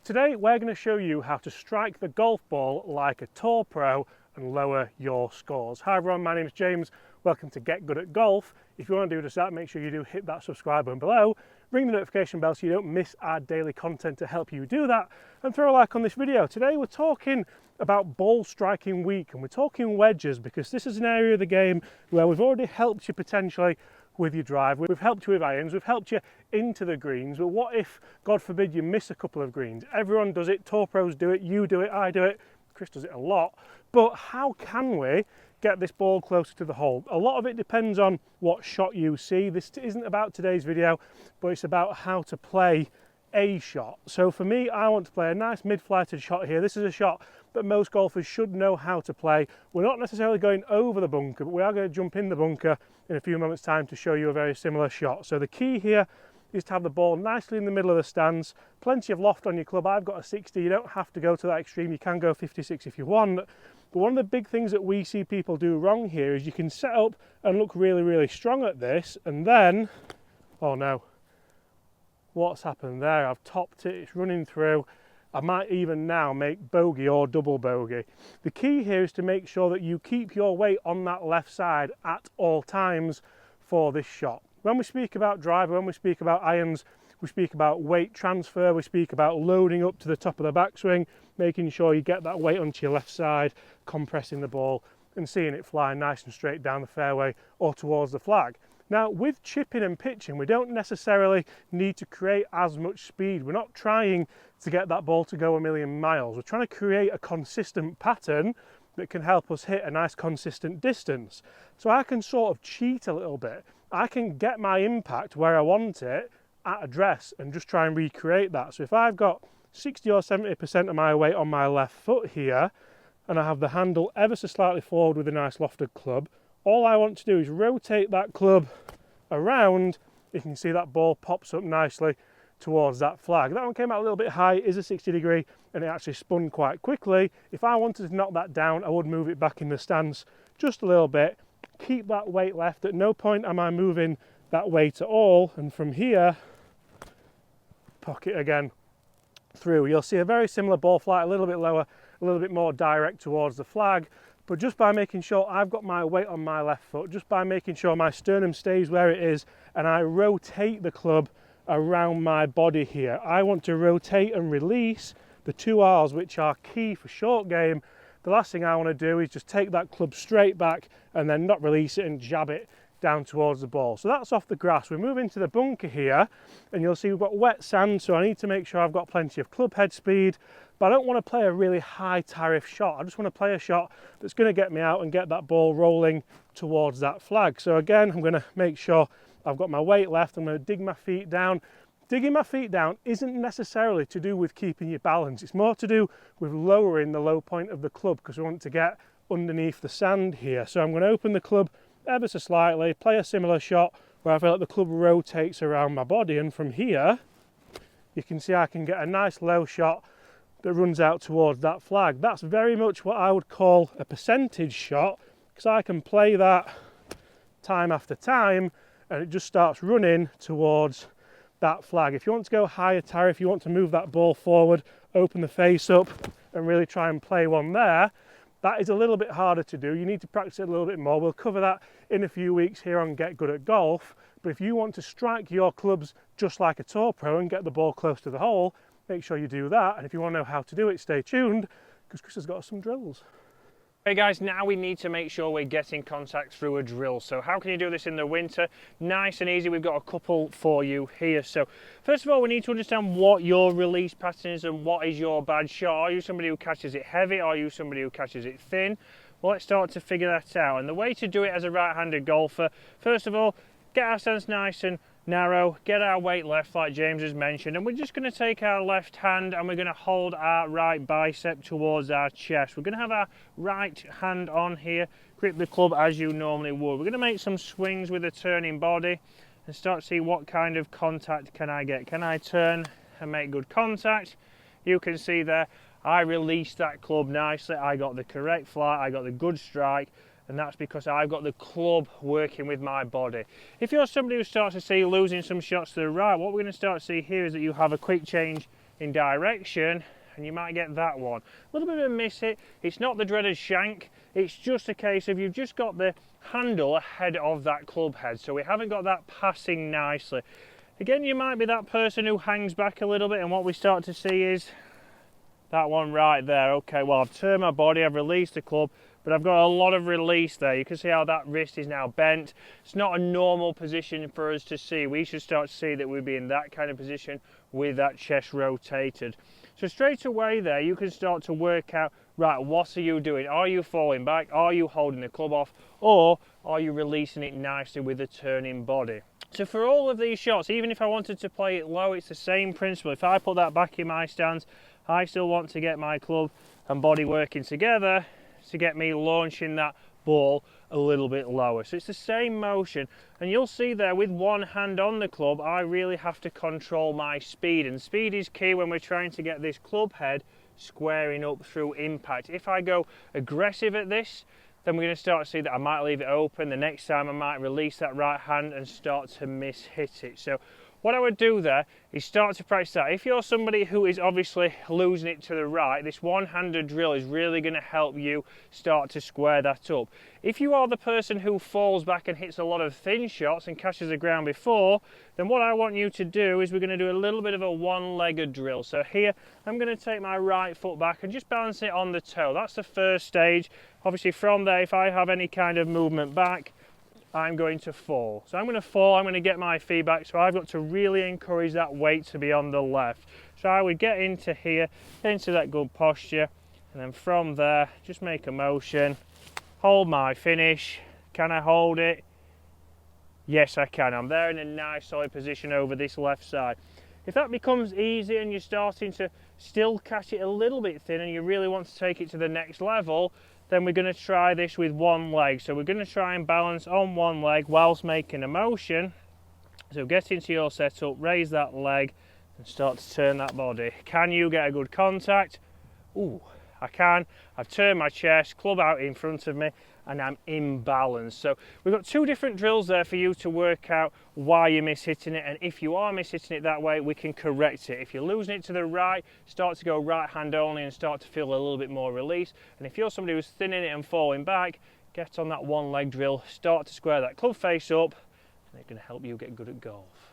Today we're going to show you how to strike the golf ball like a tour pro and lower your scores. Hi everyone, my name is James. Welcome to Get Good at Golf. If you want to do just that, make sure you do hit that subscribe button below, ring the notification bell so you don't miss our daily content to help you do that, and throw a like on this video. Today we're talking about ball striking week, and we're talking wedges because this is an area of the game where we've already helped you potentially with your drive, we've helped you with irons, we've helped you into the greens, but what if, God forbid, you miss a couple of greens? Everyone does it, tour pros do it, you do it, I do it, Chris does it a lot, but how can we get this ball closer to the hole? A lot of it depends on what shot you see. This isn't about today's video, but it's about how to play a shot. So for me, I want to play a nice mid-flighted shot here. This is a shot that most golfers should know how to play. We're not necessarily going over the bunker, but we are going to jump in the bunker in a few moments time to show you a very similar shot. So the key here is to have the ball nicely in the middle of the stance, plenty of loft on your club. I've got a 60, you don't have to go to that extreme, you can go 56 if you want. But one of the big things that we see people do wrong here is you can set up and look really, really strong at this, and then, oh no, what's happened there? I've topped it, it's running through. I might even now make bogey or double bogey. The key here is to make sure that you keep your weight on that left side at all times for this shot. When we speak about driver, when we speak about irons, we speak about weight transfer, we speak about loading up to the top of the backswing, making sure you get that weight onto your left side, compressing the ball and seeing it fly nice and straight down the fairway or towards the flag. Now, with chipping and pitching, we don't necessarily need to create as much speed. We're not trying to get that ball to go a million miles. We're trying to create a consistent pattern that can help us hit a nice consistent distance. So I can sort of cheat a little bit. I can get my impact where I want it at address and just try and recreate that. So if I've got 60 or 70% of my weight on my left foot here, and I have the handle ever so slightly forward with a nice lofted club, all I want to do is rotate that club around. You can see that ball pops up nicely towards that flag. That one came out a little bit high, it is a 60 degree, and it actually spun quite quickly. If I wanted to knock that down, I would move it back in the stance just a little bit, keep that weight left. At no point am I moving that weight at all, and from here, pocket again through. You'll see a very similar ball flight, a little bit lower, a little bit more direct towards the flag. But just by making sure I've got my weight on my left foot, just by making sure my sternum stays where it is, and I rotate the club around my body here. I want to rotate and release the two R's, which are key for short game. The last thing I want to do is just take that club straight back and then not release it and jab it down towards the ball. So that's off the grass. We're moving to the bunker here, and you'll see we've got wet sand, so I need to make sure I've got plenty of club head speed, but I don't want to play a really high tariff shot. I just want to play a shot that's going to get me out and get that ball rolling towards that flag. So again, I'm going to make sure I've got my weight left. I'm going to dig my feet down. Digging my feet down isn't necessarily to do with keeping your balance. It's more to do with lowering the low point of the club because we want to get underneath the sand here. So I'm going to open the club ever so slightly, play a similar shot where I feel like the club rotates around my body, and from here you can see I can get a nice low shot that runs out towards that flag. That's very much what I would call a percentage shot, because I can play that time after time and it just starts running towards that flag. If you want to go higher tariff, if you want to move that ball forward, open the face up and really try and play one there, that is a little bit harder to do. You need to practice it a little bit more. We'll cover that in a few weeks here on Get Good at Golf. But if you want to strike your clubs just like a tour pro and get the ball close to the hole, make sure you do that. And if you want to know how to do it, stay tuned, because Chris has got some drills. Hey guys, now we need to make sure we're getting contact through a drill. So how can you do this in the winter? Nice and easy. We've got a couple for you here. So first of all, we need to understand what your release pattern is and what is your bad shot. Are you somebody who catches it heavy? Are you somebody who catches it thin? Well, let's start to figure that out. And the way to do it as a right-handed golfer, first of all, get our stance nice and narrow, get our weight left like James has mentioned, and we're just going to take our left hand and we're going to hold our right bicep towards our chest. We're going to have our right hand on here, grip the club as you normally would. We're going to make some swings with a turning body and start to see what kind of contact can I get. Can I turn and make good contact? You can see there I released that club nicely, I got the correct flight, I got the good strike, and that's because I've got the club working with my body. If you're somebody who starts to see losing some shots to the right, what we're going to start to see here is that you have a quick change in direction, and you might get that one. A little bit of a miss hit. It's not the dreaded shank, it's just a case of you've just got the handle ahead of that club head, so we haven't got that passing nicely. Again, you might be that person who hangs back a little bit, and what we start to see is that one right there. Okay, well, I've turned my body, I've released the club, but I've got a lot of release there. You can see how that wrist is now bent. It's not a normal position for us to see. We should start to see that we'd be in that kind of position with that chest rotated. So straight away there, you can start to work out, right, what are you doing? Are you falling back? Are you holding the club off? Or are you releasing it nicely with a turning body? So for all of these shots, even if I wanted to play it low, it's the same principle. If I put that back in my stance, I still want to get my club and body working together to get me launching that ball a little bit lower. So it's the same motion, and you'll see there with one hand on the club, I really have to control my speed, and speed is key when we're trying to get this club head squaring up through impact. If I go aggressive at this, then we're going to start to see that I might leave it open. The next time I might release that right hand and start to miss hit it. So what I would do there is start to practice that. If you're somebody who is obviously losing it to the right, this one-handed drill is really going to help you start to square that up. If you are the person who falls back and hits a lot of thin shots and catches the ground before, then what I want you to do is we're going to do a little bit of a one-legged drill. So here, I'm going to take my right foot back and just balance it on the toe. That's the first stage. Obviously from there, if I have any kind of movement back, I'm going to fall. So I'm going to fall, I'm going to get my feet back, so I've got to really encourage that weight to be on the left. So I would get into here, into that good posture, and then from there, just make a motion, hold my finish. Can I hold it? Yes, I can. I'm there in a nice solid position over this left side. If that becomes easy and you're starting to still catch it a little bit thin and you really want to take it to the next level, then we're going to try this with one leg. So we're going to try and balance on one leg whilst making a motion. So get into your setup, raise that leg and start to turn that body. Can you get a good contact? Ooh, I can. I've turned my chest, club out in front of me, and I'm in balance. So we've got two different drills there for you to work out why you're mishitting it, and if you are mishitting it that way, we can correct it. If you're losing it to the right, start to go right hand only and start to feel a little bit more release. And if you're somebody who's thinning it and falling back, get on that one leg drill, start to square that club face up, and it's going to help you get good at golf.